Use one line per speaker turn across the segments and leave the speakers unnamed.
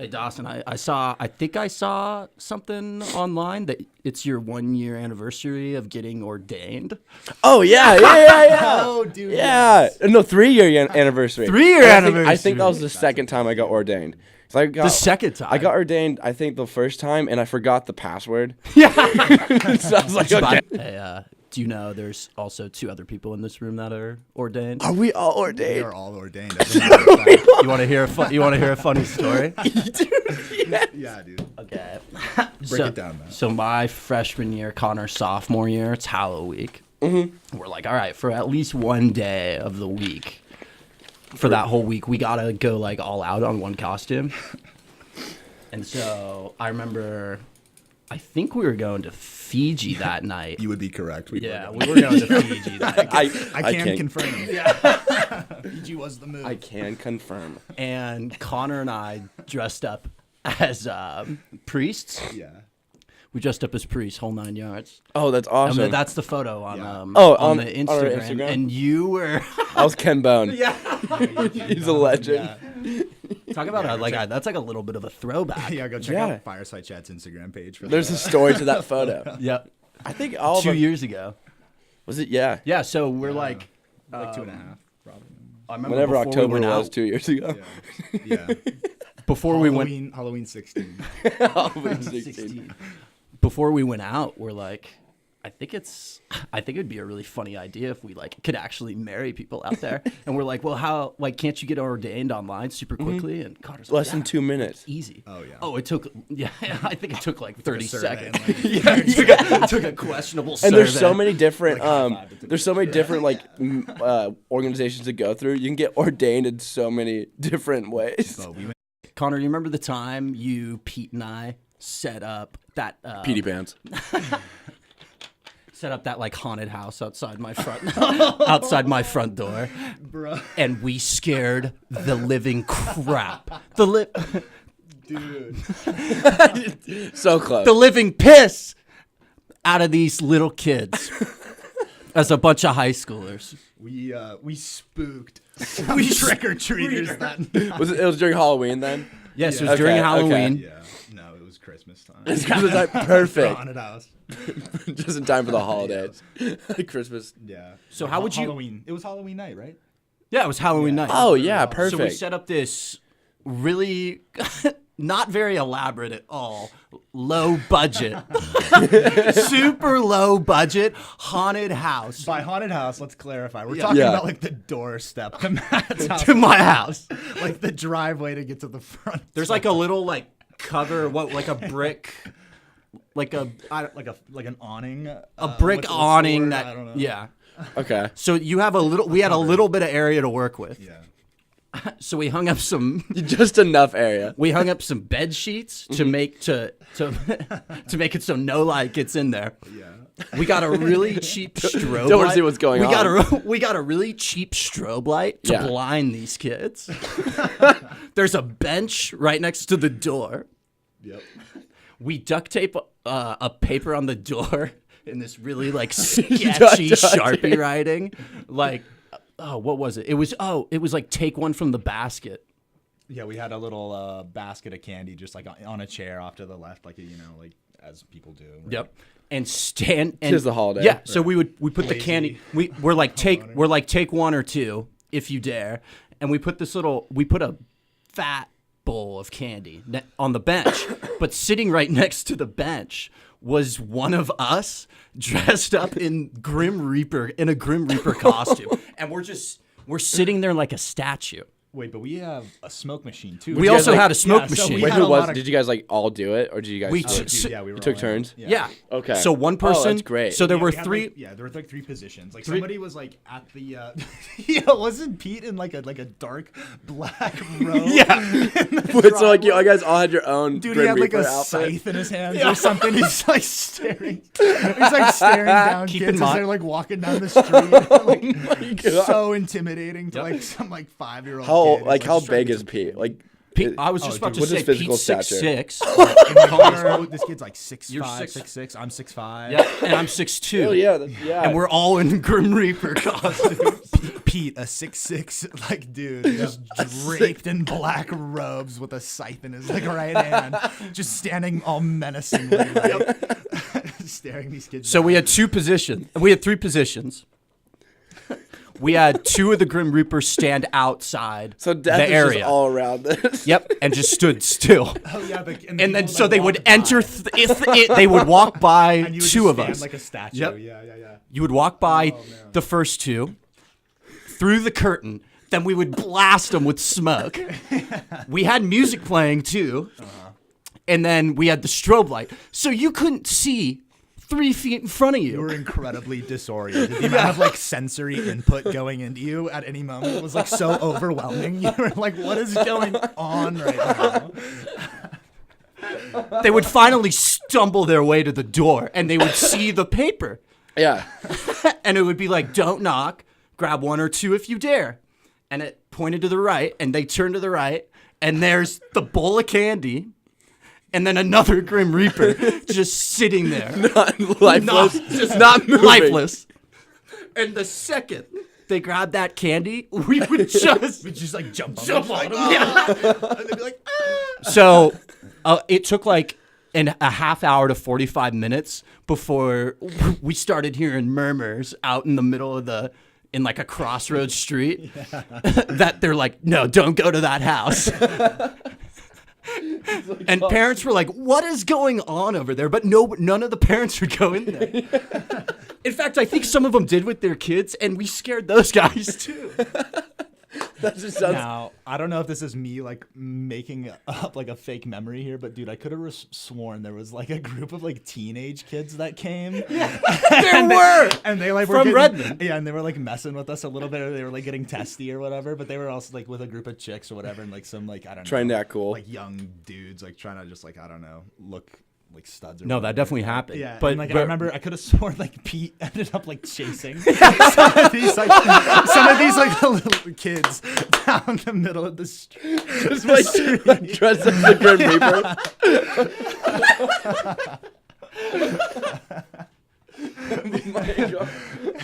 Hey Dawson, I think I saw something online that it's your 1 year anniversary of getting ordained.
Oh yeah.
Oh, dude.
Yeah. No, 3-year anniversary.
3-year anniversary.
I think that was the second time I got ordained. So
The second time.
I got ordained, I think, the first time, and I forgot the password.
Yeah.
So I was like, okay.
Hey, do you know there's also 2 other people in this room that are ordained?
Are we all
We
ordained?
are all ordained. As a matter of fact.
You want to hear a funny story?
Yeah, dude.
Okay.
Break it down, man.
So my freshman year, Connor's sophomore year, it's Hallow Week. Mm-hmm. We're like, all right, for at least one day of the week, for that whole week, we gotta go like all out on one costume. And so I remember, I think we were going to Fiji that night.
You would be correct.
We were going to Fiji that night.
I can confirm.
Yeah.
Fiji was the move.
I can confirm.
And Connor and I dressed up as priests.
Yeah.
We dressed up as priests, whole 9 yards.
Oh, that's awesome.
And that's the photo on on
on
the
on our
Instagram.
Instagram?
And you were
I was Ken Bone.
yeah.
He's a legend.
Yeah.
Talk about that's like a little bit of a throwback.
Yeah, go check
Yeah.
out Fireside Chat's Instagram page for
There's
that.
a story to that photo.
Yep.
I think all of
2
them-
years ago.
Was it? Yeah.
Yeah. So we're like
like 2.5, probably.
I remember
Whenever
before we
October
went
was
out,
2 years ago.
Yeah.
before we went
Halloween 16.
Halloween 16.
16. Before we went out, we're like, I think it'd be a really funny idea if we like could actually marry people out there. And we're like, well, how can't you get ordained online super quickly? And Connor's like,
Less than 2 minutes.
easy.
Oh, yeah.
Oh, it took I think it took like 30
survey
seconds.
and, like,
Yeah, it took a questionable survey.
And there's so many different
Like,
organizations to go through. You can get ordained in so many different ways.
Oh, we went
Connor, you remember the time Pete and I set up that
PD pants.
set up that like haunted house outside my front door,
bro.
and we scared the living crap,
Dude.
So close.
the living piss out of these little kids as a bunch of high schoolers.
We spooked some trick-or-treaters that
Was it was during Halloween then?
Yes, it was
Okay,
during
okay.
Halloween.
Yeah. No, it was Christmas time.
It's Christmas time. Perfect.
Haunted house.
Just in time for the holidays. Christmas.
Yeah.
So how would you-
Halloween. It was Halloween night, right?
Yeah, it was Halloween night.
Oh yeah, perfect.
So we set up this really not very elaborate at all, low budget, super low budget haunted house
By haunted house, let's clarify. We're talking about like the doorstep to Matt's house.
to my house.
Like the driveway to get to the front.
There's like a little like cover, like a brick, like an
awning.
a brick awning
I don't know.
that yeah.
Okay.
So we had a little bit of area to work with.
Yeah.
So we hung up some
Just enough area.
bed sheets to make to make it so no light gets in there.
Yeah.
We got a really cheap strobe
Don't wanna
light.
see what's going on.
We got a really cheap strobe light to
Yeah.
blind these kids. There's a bench right next to the door.
Yep.
We duct tape a paper on the door in this really like sketchy Sharpie writing. Like, oh, what was it? It was like take one from the basket.
Yeah, we had a little basket of candy just like on a chair off to the left, like like as people do. Right?
Yep. And stand and
'Tis the holiday.
Yeah. So we put the
Lazy.
candy. We're like take one or two if you dare, and we put a fat bowl of candy on the bench, but sitting right next to the bench was one of us dressed up in a Grim Reaper costume, and we're sitting there like a statue.
Wait, but we have a smoke machine too.
We
guys,
also
like-
had a smoke
yeah, so
machine.
we
Wait,
had
who
a
was?
lot of-
Did you guys like all do it, or did you guys?
We
like,
t-
Yeah, we were
took
all in.
turns?
Yeah.
Okay.
So one
Oh,
person.
that's great.
So there
Yeah,
were
we had,
three.
like, there were like 3 positions. Like somebody was like at the. Yeah, wasn't Pete in like a dark black robe?
Yeah.
Wait, so like you guys all had your own
Dude,
Grim
he had like
Reaper
a
outfit?
scythe in his hands or something. He's like staring. He's like staring down
Keep in
kids as
mind-
they're like walking down the street. Like,
God.
so intimidating to like some like 5-year-old.
How
kid
like
who's,
how
struggling
big is
to-
Pete? Like
I was just about to
what's his
say
physical
Pete's
stature?
6'6".
Connor, this kid's like 6'5",
You're
6'6". I'm 6'5".
Yeah, and I'm 6'2".
Oh yeah.
And we're all in Grim Reaper costumes.
Pete, a 6'6" like dude, just draped in black robes with a scythe in his like right hand, just standing all menacingly, like, staring these kids.
So
down.
we had we had 3 positions. We had 2 of the Grim Reapers stand outside
So death
the
is
area.
just all around this.
Yep, and just stood still.
Oh yeah,
And then so they would enter. They would walk by
and you would
2
just
of
stand
us.
like a statue.
Yep.
Yeah.
You would walk by
Oh, man.
the first 2 through the curtain. Then we would blast them with smoke. We had music playing too, and then we had the strobe light, so you couldn't see 3 feet in front of
You
you.
were incredibly disoriented. The amount of like sensory input going into you at any moment was like so overwhelming. You were like, "What is going on right now?"
They would finally stumble their way to the door, and they would see the paper,
Yeah.
and it would be like, "Don't knock. Grab 1 or 2 if you dare." And it pointed to the right, and they turned to the right, and there's the bowl of candy, and then another Grim Reaper just sitting there.
Not lifeless. Just not moving.
Lifeless. And the second they grabbed that candy, we would just
like jump on
jump
them.
on
Like,
them. Yeah.
and they'd be like, "Ah."
So it took like a half hour to 45 minutes before we started hearing murmurs out in the middle of in like a crossroads street that they're like, "No, don't go to that house." And parents were like, "What is going on over there?" But none of the parents would go in there. In fact, I think some of them did with their kids, and we scared those guys too.
That just sounds.
Now, I don't know if this is me like making up like a fake memory here, but dude, I could have sworn there was like a group of like teenage kids that came.
There were,
and they like were
from
getting,
Redmond.
Yeah, and they were like messing with us a little bit. Or they were like getting testy or whatever. But they were also like with a group of chicks or whatever, and like some like I don't know,
Trying to act cool.
like young dudes like trying to just like I don't know look like studs. Or
No,
whatever.
that definitely happened.
Yeah,
but
and, like I
but-
remember, I could have sworn like Pete ended up like chasing some of these like little kids down the middle of the street.
Just like dressed as the Grim Reaper.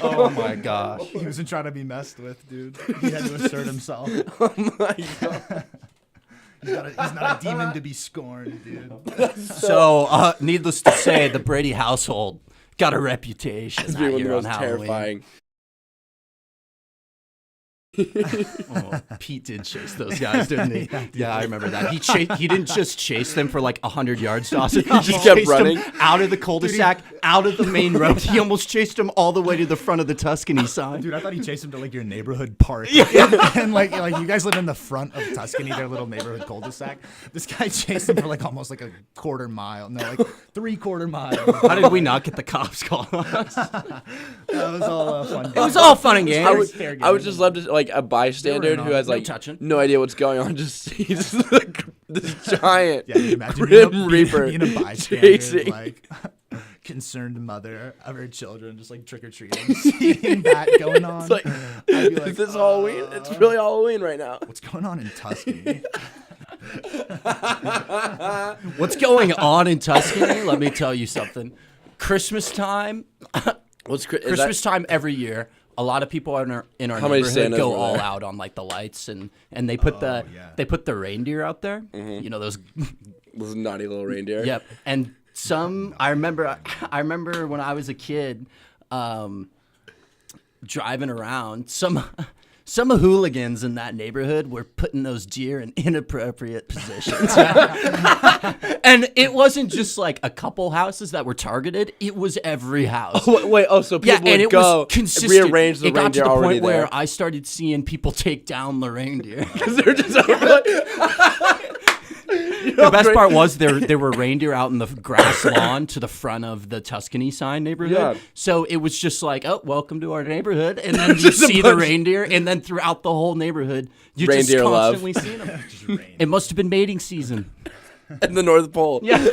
Oh my gosh.
He wasn't trying to be messed with, dude. He had to assert himself.
Oh my god.
He's not a demon to be scorned, dude.
So, needless to say, the Brady household got a reputation
It's
that
been one of the
year on
most
Halloween.
terrifying.
Oh, Pete did chase those guys, didn't he? Yeah, I remember that. He didn't just chase them for like 100 yards, Dawson. He
just kept
chased
running.
them out of the cul-de-sac, out of the main road. He almost chased them all the way to the front of the Tuscany sign.
Dude, I thought he chased him to like your neighborhood park. and like you guys live in the front of Tuscany, their little neighborhood cul-de-sac. This guy chased him for like almost like a quarter mile. No, like 3/4 mile.
How did we not get the cops called on us?
That was all fun.
It was all fun and
I
games.
would just love to like a bystander
in
who
on
has
it.
like
touching.
no idea what's going on, just sees this giant
Yeah, you imagine
Grim Reaper
being a bystander,
chasing.
like concerned mother of her children, just like trick or treating, seeing that going on.
It's like,
I'd be like,
is this Halloween? It's really Halloween right now.
what's going on in Tuscany?
What's going on in Tuscany? Let me tell you something. Christmas time. Christmas time every year. A lot of people in our
How many
neighborhood
Santas
go
were
all
there?
out on like the lights and they put
yeah.
they put the reindeer out there.
Mm-hmm.
You know those.
Those naughty little reindeer.
Yep. And I remember when I was a kid, driving around, some hooligans in that neighborhood were putting those deer in inappropriate positions. And it wasn't just like a couple houses that were targeted, it was every house.
So people
and
would
it
go
was consistent.
rearrange the
it got
reindeer
to the
already
point
there.
where I started seeing people take down the reindeer.
They're just like,
The best part was there were reindeer out in the grass lawn to the front of the Tuscany sign neighborhood.
Yeah.
So it was just like, oh, welcome to our neighborhood. And then you see the reindeer. And then throughout the whole neighborhood, you just
Reindeer love.
constantly seeing them. It must have been mating season.
at the North Pole.
Yeah.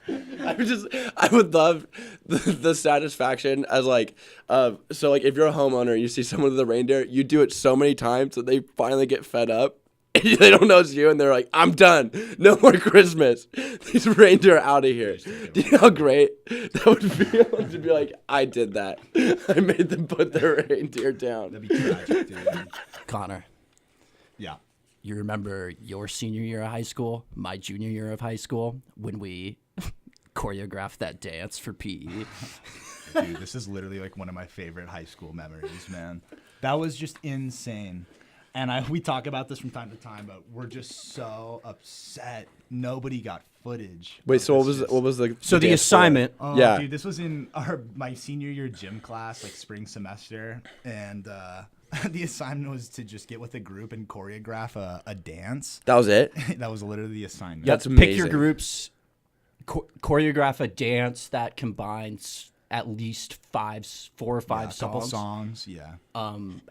I would love the satisfaction as like, so like if you're a homeowner, you see someone with a reindeer, you do it so many times that they finally get fed up. and they don't know it's you, and they're like, "I'm done. No more Christmas. These reindeer are out of here." Do you know how great that would feel to be like, "I did that. I made them put their reindeer down."
That'd be tragic, dude.
Connor,
Yeah.
you remember your senior year of high school, my junior year of high school, when we choreographed that dance for PE?
Dude, this is literally like one of my favorite high school memories, man. That was just insane. And we talk about this from time to time, but we're just so upset. Nobody got footage.
Wait, so what was the
So the
dance for?
assignment,
Oh,
Yeah.
dude, this was in my senior year gym class, like spring semester, and the assignment was to just get with a group and choreograph a dance.
That was it.
That was literally the assignment.
That's
pick your
amazing.
groups, choreograph a dance that combines at least 4 or 5
a couple
songs.
songs, yeah.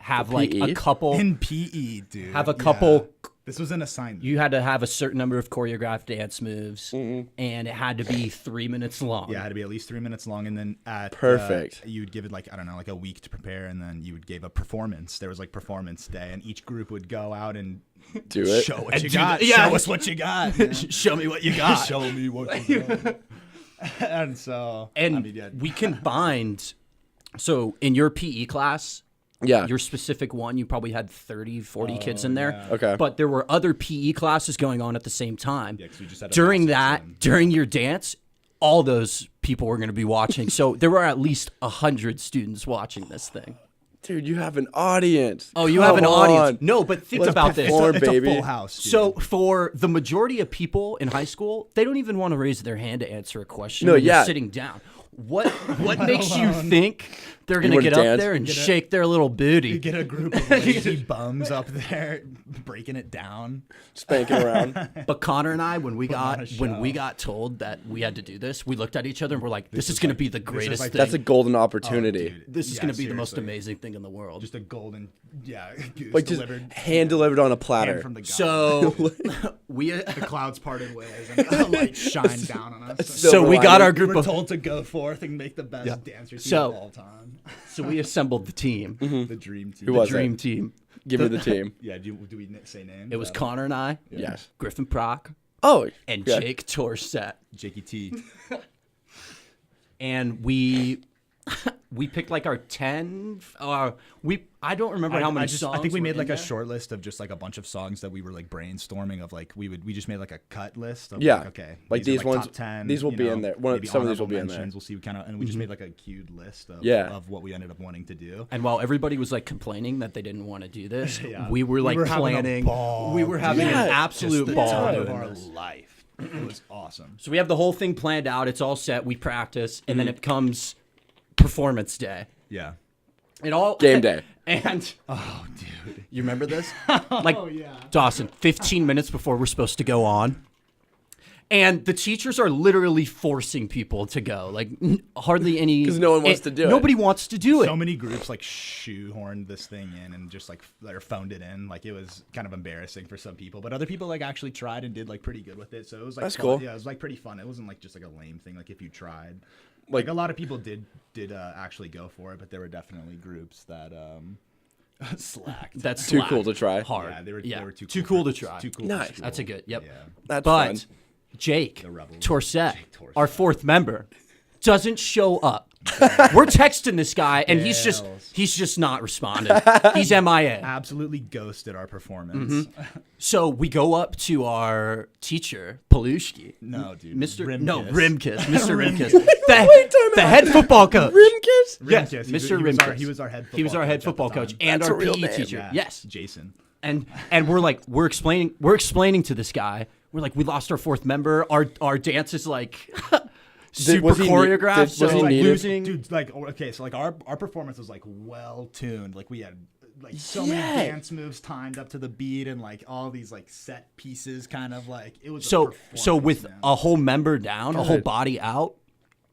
Have
For
like
PE?
a couple.
In PE, dude.
Have a couple-
Yeah. This was an assignment.
You had to have a certain number of choreographed dance moves, and it had to be 3 minutes long.
Yeah, it had to be at least 3 minutes long, and then
Perfect.
You would give it like I don't know, like a week to prepare, and then you would give a performance. There was like performance day, and each group would go out and
Do it.
show what
And
you
do
got.
the- yeah.
Show us what you got. man.
Show me what you got.
Show me what you got. And so,
And
I mean, yeah,
we combined. So in your PE class,
Yeah.
your specific one, you probably had 30, 40 kids in there.
yeah.
Okay.
But there were other PE classes going on at the same time.
Yeah, 'cause we just had a
During
massive
that,
gym.
during your dance, all those people were going to be watching. So there were at least 100 students watching this thing.
Dude, you have an audience.
Oh, you have an
Come
audience.
on.
No, but think
Let's
about this.
perform.
it's
baby.
a full house. Dude.
So for the majority of people in high school, they don't even want to raise their hand to answer a question.
No,
when you're
yeah.
sitting down. What makes you think they're gonna
wanna
get up
dance?
there and shake their little
you
booty?
get a group of lazy bums up there breaking it down.
Spanking around.
But Connor and I, when we
on a
got told that we had to do this, we looked at each other and we're like, "This is gonna be the greatest
like-
thing.
That's a golden opportunity.
Dude,
This is
yeah,
gonna be the most
seriously.
amazing thing in the world."
Just a golden, goose
Like just
delivered
hand delivered on a
hand
platter.
from the god.
So we
the clouds parted ways and the light shined down on us.
so we got our
We
group
were
of
told to go forth and make the best dancer team
So-
of all time.
so we assembled the team,
The dream team.
Who was
dream
it?
team.
Give me the team.
Yeah, do we say names?
It was Connor and I,
Yes.
Griffin Proc,
Oh.
and
yeah.
Jake Torset.
Jakey T.
And we picked like our 10 I don't remember how many songs
I think we
were
made
in
like a
there.
short list of just like a bunch of songs that we were like brainstorming of like we just made like a cut list of
Yeah.
like, okay,
Like
these
these
are, like,
ones-
top 10,
these will
you
be
know,
in there.
maybe
Some of these will
honorable
be in there.
mentions. We'll see kind of, and we just made like a queued list of
Yeah.
of what we ended up wanting to do.
And while everybody was like complaining that they didn't want to do this,
Yeah.
we were like
were having a
planning.
ball,
We were having
Yeah.
an
Just
absolute
the
ball
time
doing
of our
this.
life. It was awesome.
So we have the whole thing planned out. It's all set. We practice, and then it comes performance day.
Yeah.
It all
Game day.
And
Oh, dude.
you remember this? Like
yeah.
Dawson, 15 minutes before we're supposed to go on. And the teachers are literally forcing people to go. Like hardly any
'Cause no one wants to do it.
Nobody wants to do it.
So many groups like shoehorned this thing in and just like or phoned it in. Like it was kind of embarrassing for some people, but other people like actually tried and did like pretty good with it. So it was like
That's
fun.
cool.
Yeah, it was like pretty fun. It wasn't like just like a lame thing. Like if you tried,
Like-
like a lot of people did actually go for it, but there were definitely groups that slacked.
That's
Too
slack.
cool to try.
Hard.
Yeah, they were
too
too
cool
for-
to try.
Too cool.
Nice.
For school.
That's a good. Yep.
Yeah.
That's
But
fun.
Jake
rebel.
Torset,
Jake Torset.
our fourth member, doesn't show up. We're texting this guy, and he's just not responding. He's MIA.
Absolutely ghosted our performance.
So we go up to our teacher, Palushki.
No, dude.
Mr.
Rimkiss.
No, Rimkiss. Mr. Rimkiss.
Wait, time
The
out.
head football coach.
Rimkiss?
Yes,
Rimkiss.
Mr.
He was
Rimkiss.
he was our head.
He was our head
at the
football
time.
coach and
That's
our
a real
PE
name.
teacher.
Yeah,
Yes.
Jason.
And we're explaining to this guy. We're like, we lost our fourth member. Our dance is like super
was he ne-
choreographed.
was
So
he
like
needed?
losing.
Dude, like okay, so like our performance was like well tuned. Like we had like so many
Yeah.
dance moves timed up to the beat and like all these like set pieces kind of like it was a
So
performance,
with
man.
a whole member down, a whole
Good.
body out,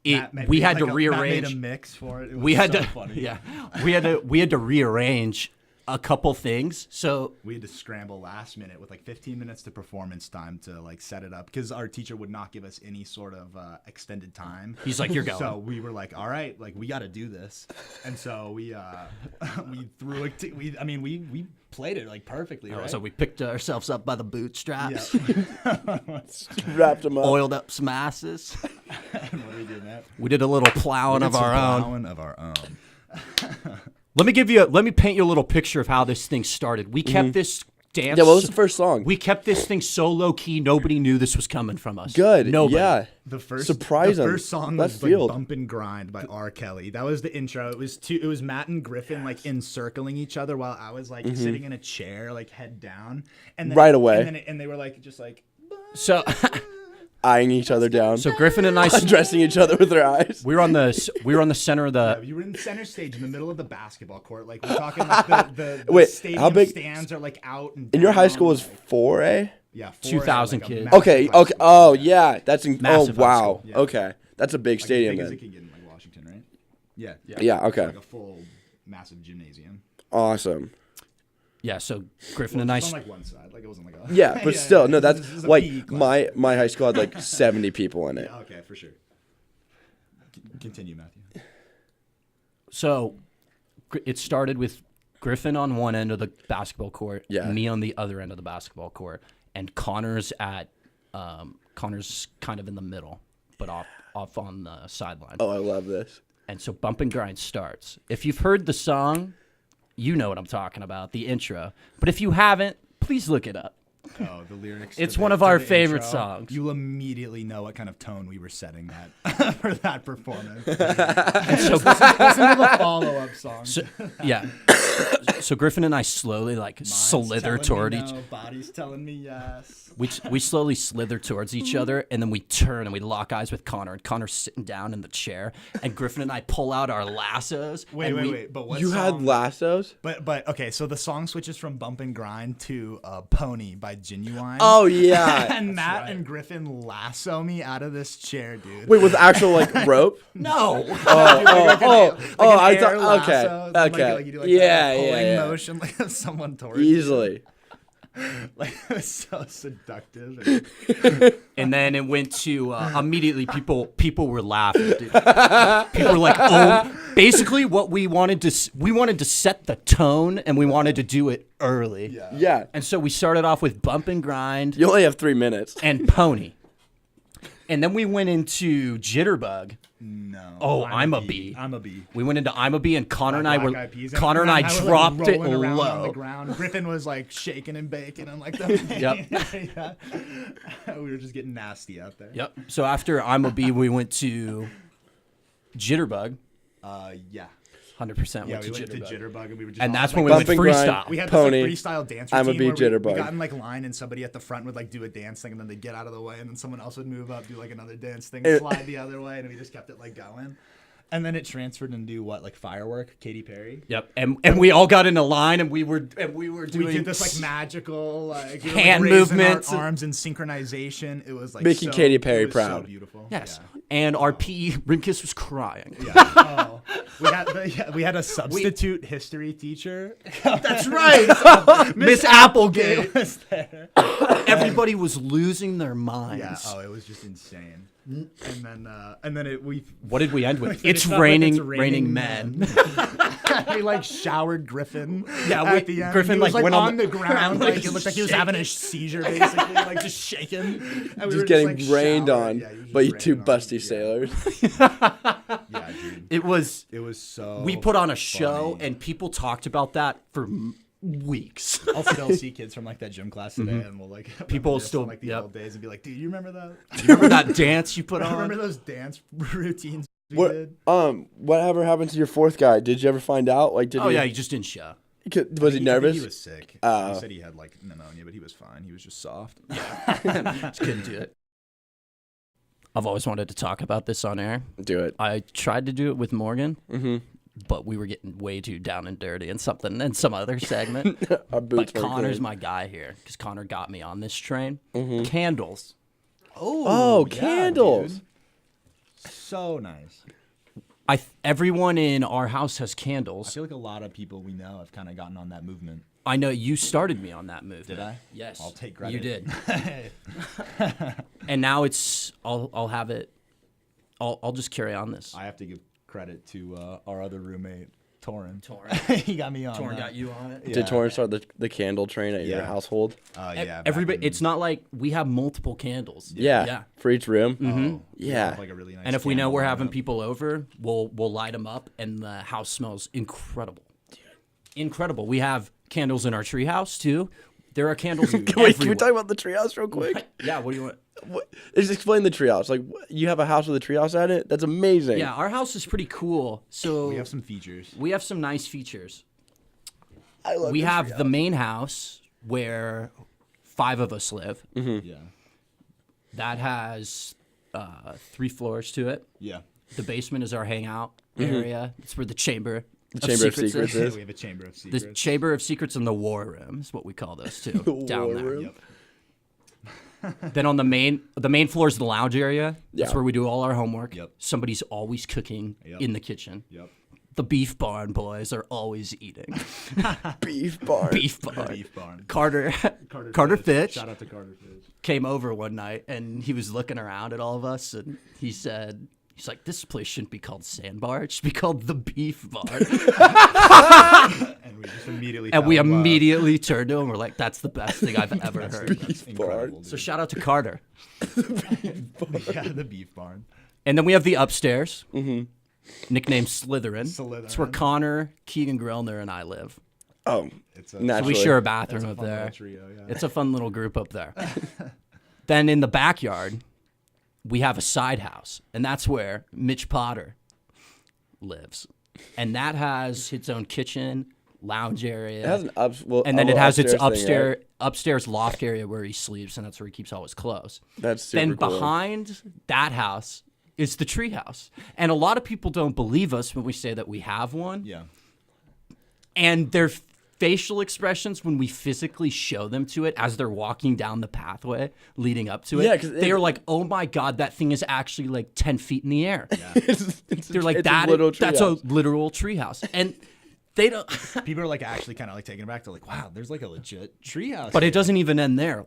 Matt made-
we had
like
to
Matt
rearrange.
made a mix for it. It was
We had
so
to
funny.
yeah, we had to rearrange a couple things. So
we had to scramble last minute with like 15 minutes to performance time to like set it up because our teacher would not give us any sort of extended time.
he's like, "You're going."
So we were like, all right, like we got to do this. And so we threw it. We played it like perfectly, right?
So we picked ourselves up by the bootstraps,
Wrapped them up.
oiled up some asses.
And what do we do, Matt?
We did a little plowing of our own.
Plowing of our own.
Let me paint you a little picture of how this thing started. We kept this dance.
Yeah, what was the first song?
We kept this thing so low key, nobody knew this was coming from us.
Good.
Nobody.
Yeah.
The first song
Left
was
field.
like "Bump and Grind" by R. Kelly. That was the intro. It was Matt and Griffin like encircling each other while I was like sitting in a chair, like head down, and then,
Right away.
and they were like just like.
So,
Eyeing each other down.
so Griffin and I,
Undressing each other with their eyes.
we were on the center of the.
You were in the center stage in the middle of the basketball court. Like we're talking like the
Wait,
stadium
how big-
stands are like out and
And your high
down,
school was
like,
4A?
yeah
2,000
like a
kids.
massive
Okay,
high
okay.
school.
Oh, yeah. That's
Massive high
wow.
school.
Yeah.
Okay. That's a big
Like,
stadium
as big as it
then.
can get in like Washington, right? Yeah.
Yeah, okay.
Like a full massive gymnasium.
Awesome.
Yeah, so Griffin and I.
It was on like one side, like it wasn't like a.
Yeah, but still, no,
this
that's
is a
like
PE class.
my high school had like 70 people in it.
Yeah, okay, for sure. Continue, Matthew.
So it started with Griffin on one end of the basketball court,
Yeah.
me on the other end of the basketball court, and Connor's Connor's kind of in the middle, but off on the sideline.
Oh, I love this.
And so Bump and Grind starts. If you've heard the song, you know what I'm talking about, the intro. But if you haven't, please look it up.
Oh, the lyrics.
It's
to
one
the-
of
to
our
the
favorite
intro.
songs.
You'll immediately know what kind of tone we were setting that for that performance.
So,
Listen to the follow-up song.
yeah. So Griffin and I slowly
Mind's
slither
telling me
toward
no,
each.
body's telling me yes.
We slowly slither towards each other, and then we turn and we lock eyes with Connor. And Connor's sitting down in the chair, and Griffin and I pull out our lassos.
Wait. But what
You had
song?
lassos?
But okay, so the song switches from Bump and Grind to Pony by Genuine.
Oh, yeah.
and Matt and Griffin lasso me out of this chair, dude.
Wait, with actual like rope?
No.
Oh, I
air
thought,
lasso,
okay.
Like you do like
Yeah,
that pulling
yeah.
motion like someone towards you.
Easily.
Like it was so seductive.
And then it went to immediately people were laughing, dude. People were like, "Oh!" Basically, what we wanted to set the tone, and we wanted to do it early.
Yeah.
And so we started off with Bump and Grind
You only have 3 minutes.
and Pony, and then we went into Jitterbug.
No.
Oh, I'm a B.
I'm a B.
We went into I'm a B, and Connor and I
Black
were
Eyed Peas.
Connor and I
were,
dropped
like,
it
rolling around on the
low.
ground. Griffin was like shaking and baking and like the
Yep.
Yeah. We were just getting nasty out there.
Yep. So after I'm a B, we went to Jitterbug.
Yeah.
100%
Yeah,
went
we
to
went
Jitterbug.
to Jitterbug and we were just
And
all,
that's
like,
when we
Bump
went
and grind.
freestyle.
we had
Pony.
this like freestyle dance
I'm a
routine
B
where
Jitterbug.
we got in like line and somebody at the front would like do a dance thing and then they'd get out of the way and then someone else would move up, do like another dance thing, slide the other way, and we just kept it like going. And then it transferred into what, like Firework, Katy Perry.
Yep. And we all got in a line and we were doing
We did this like magical like we were,
hand
like, raising
movements.
our arms in synchronization. It was like
Making
so,
Katy Perry
it was So
proud.
beautiful.
Yes.
Yeah.
And our PE Rimkus was crying.
Yeah. Oh. We had a substitute history teacher.
That's right. Miss Applegate.
was there.
Everybody was losing their minds.
Yeah. Oh, it was just insane. And then we
What did we end with?
finished
It's
up with
raining men.
we like showered Griffin.
Yeah,
at the end.
Griffin,
He was,
like, went
on
on
the
the
ground.
like,
Like it looked like he was having a seizure, basically, like just shaking. And we
Just
were
getting
like,
rained
showering.
on
Yeah, you
by you
just
two
rained on.
busty
Yeah.
sailors.
Yeah, dude.
It was
It was so.
we put on a show
funny.
and people talked about that for weeks.
I'll still see kids from like that gym class today, and we'll like
People
reminisce
still-
on, like the
yep.
old days and be like, dude, you remember that?
Do you remember that dance you put
Remember
on?
those dance routines we
What
did?
whatever happened to your fourth guy? Did you ever find out? Like, did
Oh
he?
yeah, you just didn't show.
Was he nervous?
He was sick.
Oh.
He said he had like pneumonia, but he was fine. He was just soft.
Just couldn't do it. I've always wanted to talk about this on air.
Do it.
I tried to do it with Morgan,
Mm-hmm.
but we were getting way too down and dirty in some other segment.
Our boots
But
weren't
Connor's
clean.
my guy here because Connor got me on this train.
Mm-hmm.
Candles.
Oh,
yeah,
candles.
dude. So nice.
Everyone in our house has
I
candles.
feel like a lot of people we know have kind of gotten on that movement.
I know you started me on that movement.
Did I?
Yes.
I'll take credit.
You did. And now I'll have it. I'll just carry on this.
I have to give credit to our other roommate, Torin. He got me on.
Torin
that.
got you on it.
Yeah.
Did Torrance start the candle train at your
Yeah.
household?
Yeah.
Everybody.
back in-
It's not like we have multiple candles.
Yeah.
Yeah.
For each room?
Oh, we
Yeah.
have, like a really nice
And if we know
candle
we're having
lineup.
people over, we'll light them up, and the house smells incredible. Incredible. We have candles in our treehouse too. There are candles everywhere.
Wait, can we talk about the treehouse real quick?
Yeah. What do you want?
Just explain the treehouse. Like, you have a house with a treehouse at it? That's amazing.
Yeah, our house is pretty cool. So
we have some features.
we have some nice features.
I love
We
the
have
treehouse.
the main house where 5 of us live.
Yeah.
That has 3 floors to it.
Yeah.
The basement is our hangout area. It's where the chamber
The Chamber of Secrets is.
We have a chamber of secrets.
The chamber of secrets and the war room is what we call those two down
war
there.
room.
Yep.
Then on the main floor is the lounge area. That's
Yeah.
where we do all our homework.
Yep.
Somebody's always cooking
Yep.
in the kitchen.
Yep.
The beef barn boys are always eating.
Beef barn.
Beef barn.
Beef barn.
Carter Fitch
Shout out to Carter Fitch.
came over one night and he was looking around at all of us and he said, he's like, this place shouldn't be called Sandbar. It should be called the Beef Barn.
And we just immediately.
And we
fell in love.
immediately turned to him. We're like, that's the best thing I've ever heard.
That's incredible.
barn.
So shout out to Carter.
Yeah, the beef barn.
And then we have the upstairs, nicknamed Slytherin.
Slytherin.
It's where Connor, Keegan Grellner, and I live.
Oh,
It's a,
naturally.
We share a
that's
bathroom
a
up
fun
there.
little trio, yeah.
It's a fun little group up there. Then in the backyard, we have a side house, and that's where Mitch Potter lives. And that has its own kitchen, lounge area.
It has an
and then it has its
upstairs thing, right?
upstairs loft area where he sleeps, and that's where he keeps all his clothes.
That's super
Then
cool.
behind that house is the tree house. And a lot of people don't believe us when we say that we have one.
Yeah.
And their facial expressions when we physically show them to it as they're walking down the pathway leading up to it,
Yeah, 'cause
they are like, oh my God, that thing is actually like 10 feet in the air. They're like,
it's a
that's a
treehouse."
literal treehouse. And they don't,
People are like actually kind of like taken aback. They're like, wow, there's like a legit treehouse.
but it doesn't even end there.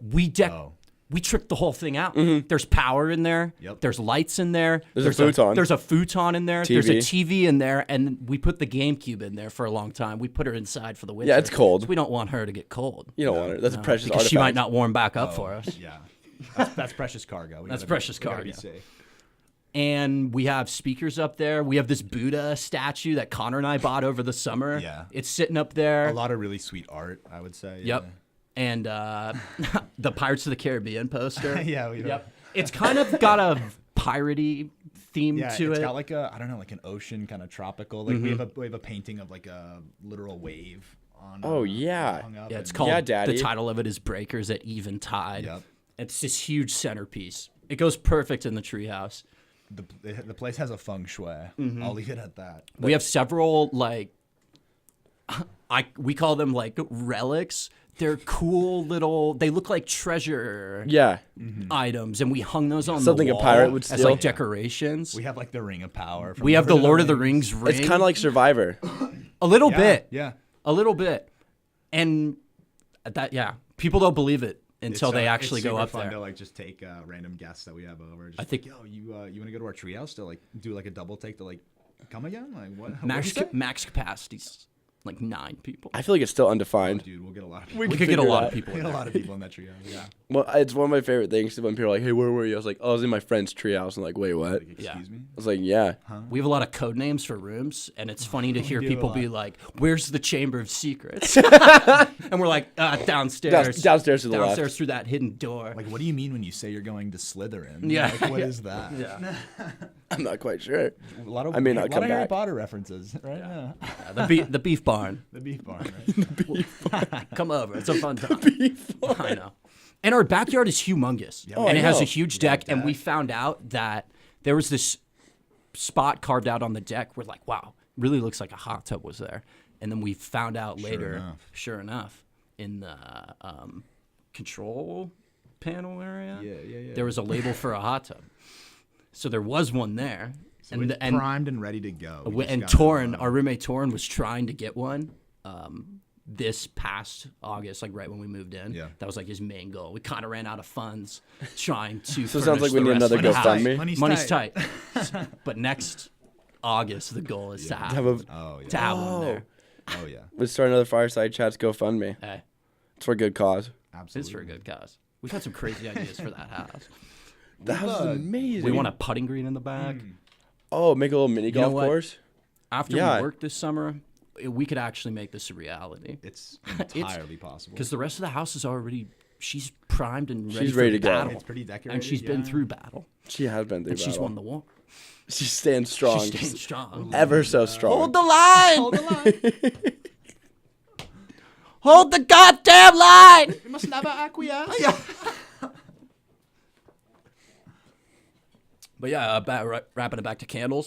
Oh.
We tricked the whole thing out. There's power in there.
Yep.
There's lights in there.
There's a futon.
There's a futon in there. There's a
TV.
TV in there, and we put the GameCube in there for a long time. We put her inside for the winter.
Yeah, it's cold.
So we don't want her to get cold.
You don't want it. That's a precious
because
artifact.
she might not warm back up for us.
Yeah. That's precious cargo. We
That's
gotta
precious
we gotta
cargo.
Be safe.
And we have speakers up there. We have this Buddha statue that Connor and I bought over the summer.
Yeah.
It's sitting up there.
A lot of really sweet art, I would say.
Yep. And the Pirates of the Caribbean poster.
Yeah. We
Yep. It's kind of got a piratey theme
Yeah,
to
it's
it.
got like a, I don't know, like an ocean kind of tropical. Like we have a painting of like a literal wave on.
Oh, yeah.
hung up
Yeah, it's
and-
called.
Yeah, Daddy.
The title of it is Breakers at Even Tide.
Yep.
It's this huge centerpiece. It goes perfect in the treehouse.
The place has a feng shui. I'll leave it at that.
We have several like, we call them like relics. They're cool little. They look like treasure
Yeah.
items, and we hung those on
Something
the
a
wall
pirate would
as
steal.
like decorations.
We have like the Ring of Power. From
We have the Lord of the Rings ring.
It's kind of like Survivor.
a little
Yeah,
bit,
Yeah.
a little bit, and that people don't believe it until
It's,
they
it's
actually go
super
up
fun
there.
to like just take random guests that we have over. Just
I think-
yo, you want to go to our treehouse to like do like a double take to like come again? Like what?
Max
what'd you say?
max capacity's like 9 people.
I feel like it's still
Oh,
undefined.
dude, we'll get a lot of people.
We could
figure
get a
it
lot
out.
of people.
We
in
get a
there.
lot of people in that treehouse. Yeah.
Well, it's one of my favorite things when people are like, "Hey, where were you?" I was like, "Oh, I was in my friend's treehouse." I'm like, "Wait, what?"
Like,
Yeah.
excuse me.
I was like, "Yeah."
We have a lot of code names for rooms, and it's funny to hear
do a
people
lot.
be like, "Where's the Chamber of Secrets?" and we're like, "Downstairs,
Downstairs to the left.
downstairs through that hidden door."
Like, what do you mean when you say you're going to Slytherin?
Yeah.
Like, what is that?
Yeah.
I'm not quite sure.
A lot of
I may not
a lot
come
of Harry
back.
Potter references, right? Yeah.
The beef barn.
The beef barn, right?
Come over. It's a fun time. I know. And our backyard is humongous.
Oh,
and
I
it has
know.
a huge deck. And we found out that there was this spot carved out on the deck where, like, wow, really looks like a hot tub was there. And then we found out later,
enough.
sure enough, in the control panel area,
Yeah.
there was a label for a hot tub. So there was one there.
So it's primed and ready to go.
And Torrin, our roommate Torrin, was trying to get one this past August, like right when we moved in.
Yeah.
That was like his main goal. We kind of ran out of funds trying to.
So it sounds like we need another GoFundMe.
Money's tight. But next August, the goal is to have one there.
Oh yeah.
Let's start another Fireside Chats GoFundMe.
Hey,
It's for a good cause.
Absolutely.
it's for a good cause. We've had some crazy ideas for that house.
That house is amazing.
We want a putting green in the back.
Oh, make a little mini golf
what?
course.
After we work this summer, we could actually make this a reality.
It's entirely possible.
Because the rest of the house is already, she's primed and ready.
She's ready
for
to go.
battle.
It's pretty decorated.
And she's been through battle.
She has been through
And she's
battle.
won the war.
She stands strong.
She's staying strong.
Ever so strong.
Hold the line! Hold the line! Hold the goddamn line!
We must never acquiesce.
But yeah, wrapping it back to candles.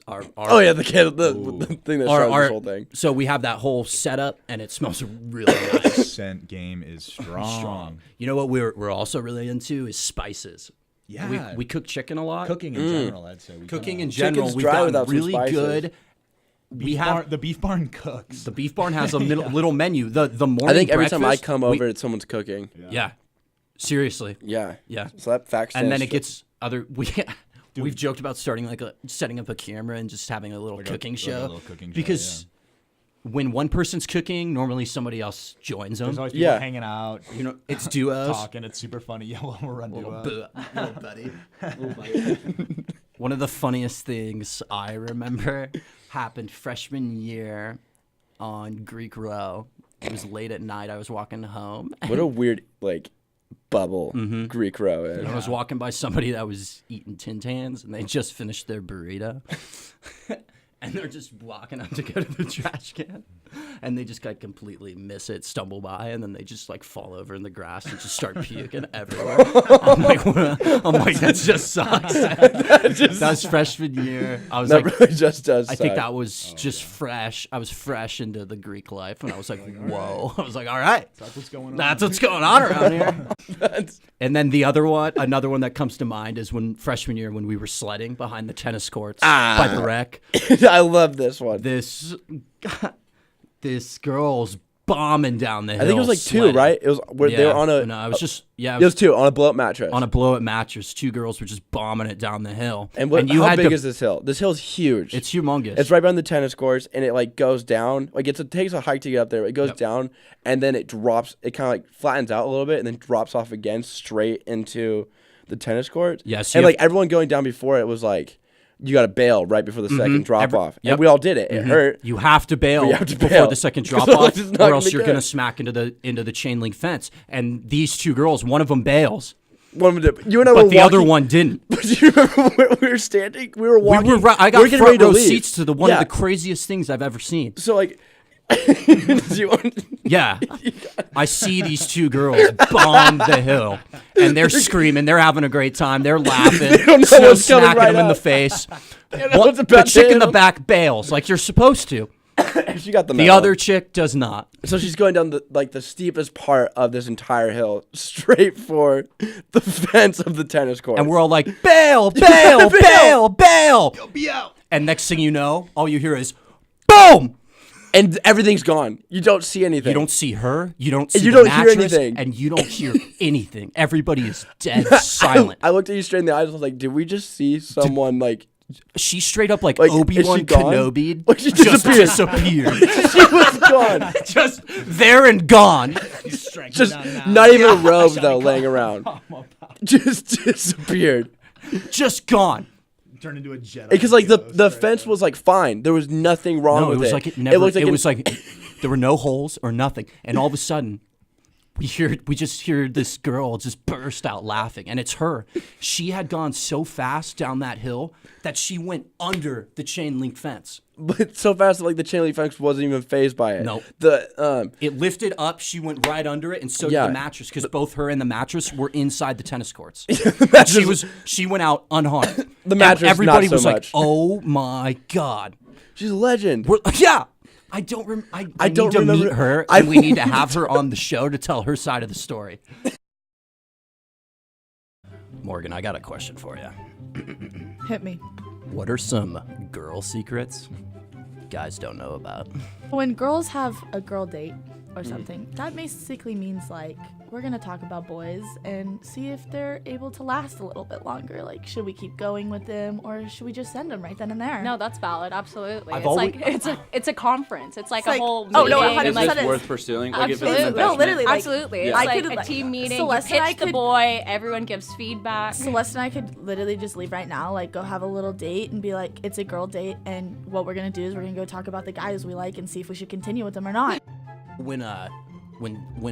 Oh yeah, the thing that started this whole thing.
So we have that whole setup, and it smells really nice.
Scent game is strong.
You know what we're also really into is spices.
Yeah.
We cook chicken a lot.
Cooking in general, I'd say.
Cooking in general,
Chicken's
we've
dry
gotten
without some
really
spices.
good.
The beef barn cooks.
The beef barn has a little menu. The morning
I think every time I
breakfast,
come over, it's someone's cooking.
Yeah, seriously.
Yeah.
Yeah.
So that fact
And then
stands
it gets other. We've joked about setting up a camera and just having a little cooking show. Because when one person's cooking, normally somebody else joins them.
There's always people hanging out.
You know, it's duos.
Talking. It's super funny. Yeah, we'll run duos.
Little buddy. One of the funniest things I remember happened freshman year on Greek Row. It was late at night. I was walking home.
What a weird bubble Greek row is.
I was walking by somebody that was eating Tin Tans, and they just finished their burrito. And they're just walking up to go to the trash can, and they just completely miss it, stumble by, and then they just fall over in the grass and just start puking everywhere. I'm like, that just sucks. That was freshman year. I was
really just does.
I think that was just fresh. I was fresh into the Greek life, and I was like, whoa. I was like, all right,
That's what's going on.
that's what's going on around here. And then another one that comes to mind is when freshman year when we were sledding behind the tennis courts by the rec.
I love this one.
This girl's bombing down the hill.
I think it was two,
sledding.
right? It was where they were on a.
No, it was just
It was two on a blow up mattress.
on a blow-up mattress. Two girls were just bombing it down the hill.
And
you
how
had
big
to,
is this hill? This hill's huge.
It's humongous.
It's right behind the tennis courts, and it goes down. It takes a hike to get up there. It goes down, and then it drops. It kind of flattens out a little bit, and then drops off again straight into the tennis court.
Yes,
and everyone going down before it was you got to bail right before the second drop off.
Yep.
And we all did it. It hurt.
You have to bail before
bail.
the second drop
Otherwise
off,
it's not
or
gonna
else
be
you're
good.
gonna smack into the chain link fence. And these two girls, one of them bails,
You and I were
but the
walking,
other one didn't.
But do you remember where we were standing? We were walking.
I
we
got
were getting
front
ready to
row
leave.
seats to one of the craziest things I've ever seen.
So do you want?
Yeah. I see these two girls bomb the hill, and they're screaming. They're having a great time. They're laughing.
They don't know
Snow
what's coming
smacking
right
them in the
up.
face.
what's
The
about to
chick in
hit
the
them.
back bails like you're supposed to.
She got the
The
memo.
other chick does not.
So she's going down the steepest part of this entire hill, straight for the fence of the tennis court.
And we're all like, bail, bail, bail, bail. Be out. And next thing you know, all you hear is, boom.
And everything's gone. You don't see anything.
You don't see her. You don't see
you
the
don't hear
mattress,
anything.
and you don't hear anything. Everybody is dead silent.
I looked at you straight in the eyes. I was like, did we just see someone
She straight up like
is
Obi-Wan
she gone?
Kenobi
She
just
disappeared.
disappeared.
she was gone.
Just there and gone.
Just not even a robe though laying around. Just disappeared.
Just gone.
Turned into a Jedi.
Because the fence was fine. There was nothing wrong
No,
with
it was
it.
like it never.
looked like
It was like there were no holes or nothing, and all of a sudden, we just hear this girl just burst out laughing, and it's her. She had gone so fast down that hill that she went under the chain link fence.
But so fast that the chain link fence wasn't even phased by it.
No.
It
lifted up, she went right under it, and so
Yeah.
did the mattress, because both her and the mattress were inside the tennis courts.
mattress-
She went out unharmed.
The mattress,
And everybody
not so
was like,
much.
"Oh my god!"
She's a legend.
Yeah. I don't. I
don't
need to
remember-
meet her, and we need to have her on the show to tell her side of the story. Morgan, I got a question for you.
Hit me.
What are some girl secrets guys don't know about?
When girls have a girl date or something, that basically means like we're gonna talk about boys and see if they're able to last a little bit longer. Like, should we keep going with them or should we just send them right then and there?
No, that's valid. Absolutely.
I've
It's
always-
like it's a conference. It's like a
like-
whole.
oh, no,
meeting,
100%
and, like,
Is this
is-
worth pursuing? Like, if it's an
Absolutely.
No,
investment?
literally, like,
Absolutely.
yeah.
It's
I
like
could,
a
like,
team meeting.
Celeste
You
and I
pitch the
could-
boy. Everyone gives feedback.
Celeste and I could literally just leave right now, like go have a little date and be like, it's a girl date, and what we're gonna do is we're gonna go talk about the guys we like and see if we should continue with them or not.
When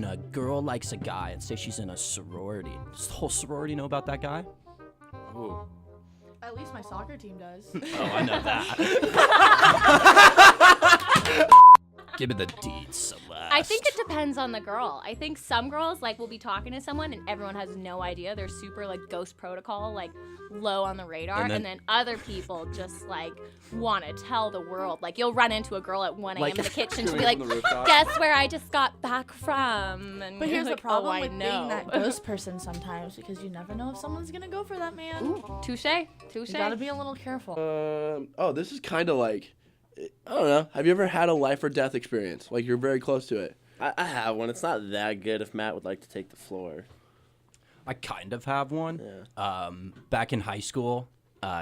a girl likes a guy and say she's in a sorority, does the whole sorority know about that guy?
Ooh.
At least my soccer team does.
Oh, I know that. Give me the deeds, Celeste.
I think it depends on the girl. I think some girls like will be talking to someone and everyone has no idea. They're super like ghost protocol, like low on the radar,
And
and
then-
then other people just like want to tell the world. Like you'll run into a girl at 1 a.m.
Like-
in the kitchen. She'll
Screaming
be like,
from the rooftop.
"Guess where I just got back from?" And
But
you're
here's the
like,
problem
"Oh, I
with
know."
being that ghost person sometimes, because you never know if someone's gonna go for that man.
Touche, touche.
You gotta be a little careful.
This is kind of like, I don't know. Have you ever had a life or death experience? Like you're very close to it.
I have one. It's not that good if Matt would like to take the floor.
I kind of have one. Back in high school,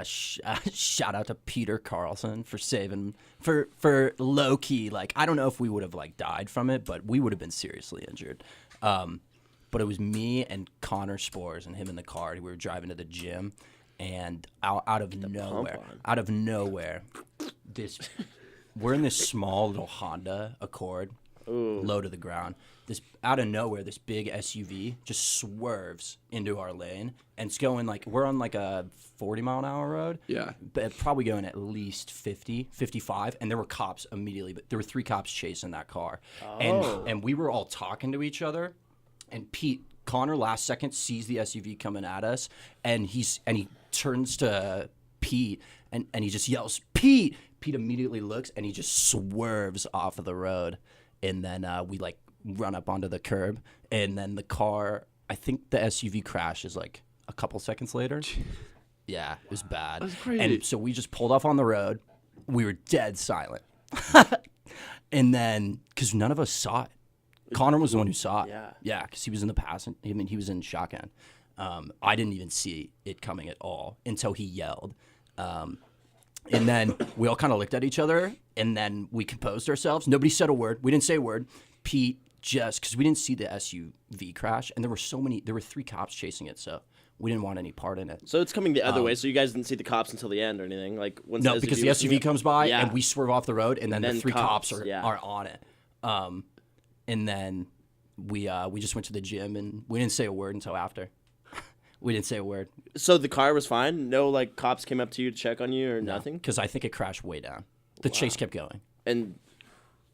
shout out to Peter Carlson for saving for low key. Like I don't know if we would have like died from it, but we would have been seriously injured. But it was me and Connor Spores and him in the car. We were driving to the gym, and out of nowhere, we're in this small little Honda Accord. Low to the ground. This out of nowhere, this big SUV just swerves into our lane, and it's going like we're on like a 40-mile-an-hour road.
Yeah.
But probably going at least 50, 55, and there were cops immediately. But there were 3 cops chasing that car, and we were all talking to each other, and Connor last second sees the SUV coming at us, and he turns to Pete, and he just yells, "Pete!" Pete immediately looks, and he just swerves off of the road. And then we like run up onto the curb, and then the car, I think the SUV crashes like a couple seconds later. Yeah, it was bad.
That's crazy.
And so we just pulled off on the road. We were dead silent. And then, because none of us saw it. Connor was the one who saw it. Yeah, because he was in the passenger. I mean, he was in shotgun. I didn't even see it coming at all until he yelled. And then we all kind of looked at each other, and then we composed ourselves. Nobody said a word. We didn't say a word. Pete just, because we didn't see the SUV crash, and there were 3 cops chasing it, so we didn't want any part in it.
So it's coming the other way. So you guys didn't see the cops until the end or anything? Like once
No, because the SUV comes by,
Yeah.
and we swerve off the road, and then the 3 cops are
yeah.
on it. And then we just went to the gym, and we didn't say a word until after. We didn't say a word.
So the car was fine? No, like, cops came up to you to check on you or nothing?
Because I think it crashed way down. The chase kept going.
And,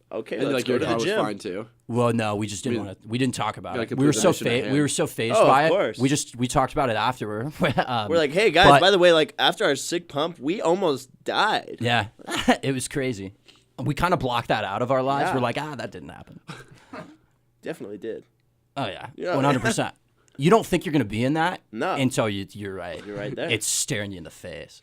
okay,
And
let's
like
go
your
to
car
the
was
gym.
fine too.
Well, no, we just didn't want to. We didn't talk about
Like
it.
a
We were so
mission at hand.
we were so phased
Oh,
by
of
it.
course.
We talked about it afterward.
We're like, hey, guys,
but-
by the way, like, after our sick pump, we almost died.
Yeah, it was crazy. We kind of blocked that out of our lives.
Yeah.
We're like, that didn't happen.
Definitely did.
Oh yeah,
Yeah.
100%. You don't think you're gonna be in that
No.
until you're right.
You're right there.
It's staring you in the face.